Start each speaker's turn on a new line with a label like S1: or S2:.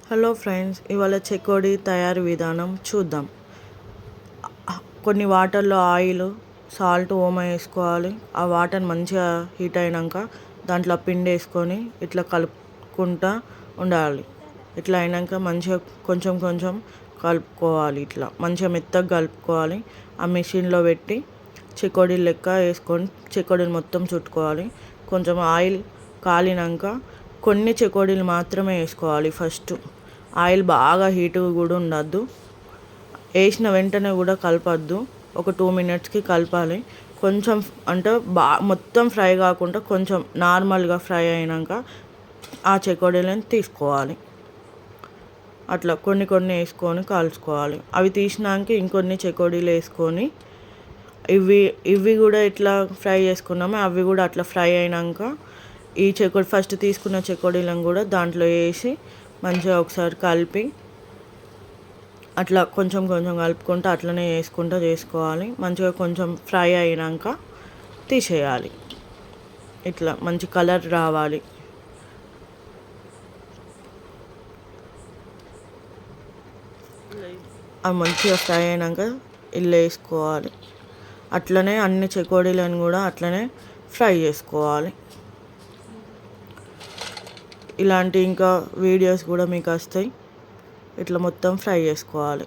S1: Hello friends, ఇవాళ చెకోడీ తయారీ విధానం చూద్దాం. కొన్ని వాటర్లో ఆయిల్, సాల్ట్, ఓమ వేసుకోవాలి. ఆ వాటర్ మంచిగా హీట్ అయినాక దాంట్లో పిండి వేసుకొని ఇట్లా కలుపుకుంటూ ఉండాలి. ఇట్లా అయినాక మంచిగా కొంచెం కొంచెం కలుపుకోవాలి. ఇట్లా మంచిగా మెత్తగా కలుపుకోవాలి. ఆ మిషన్లో పెట్టి చెకోడీ లెక్క వేసుకొని చెకోడీలు మొత్తం చుట్టుకోవాలి. కొంచెం ఆయిల్ కాలినాక కొన్ని చెకోడీలు మాత్రమే వేసుకోవాలి. ఫస్ట్ ఆయిల్ బాగా హీట్ కూడా ఉండద్దు. వేసిన వెంటనే కూడా కలపద్దు. ఒక 2 minutesకి కలపాలి. కొంచెం అంటే మొత్తం ఫ్రై కాకుండా కొంచెం నార్మల్గా ఫ్రై అయినాక ఆ చెకోడీలను తీసుకోవాలి. అట్లా కొన్ని కొన్ని వేసుకొని కాల్చుకోవాలి. అవి తీసినాక ఇంకొన్ని చెకోడీలు వేసుకొని ఇవి కూడా ఇట్లా ఫ్రై చేసుకున్నాము. అవి కూడా అట్లా ఫ్రై అయినాక ఈ ఫస్ట్ తీసుకున్న చెకోడీలను కూడా దాంట్లో వేసి మంచిగా ఒకసారి కలిపి అట్లా కొంచెం కొంచెం కలుపుకుంటూ అట్లనే వేసుకుంటూ చేసుకోవాలి. మంచిగా కొంచెం ఫ్రై అయినాక తీసేయాలి. ఇట్లా మంచి కలర్ రావాలి. అవి మంచిగా ఫ్రై అయినాక ఇల్లు వేసుకోవాలి. అట్లనే అన్ని చెకోడీలను కూడా అట్లనే ఫ్రై చేసుకోవాలి. ఇలాంటి ఇంకా వీడియోస్ కూడా మీకు వస్తాయి. ఇట్లా మొత్తం ఫ్రై చేసుకోవాలి.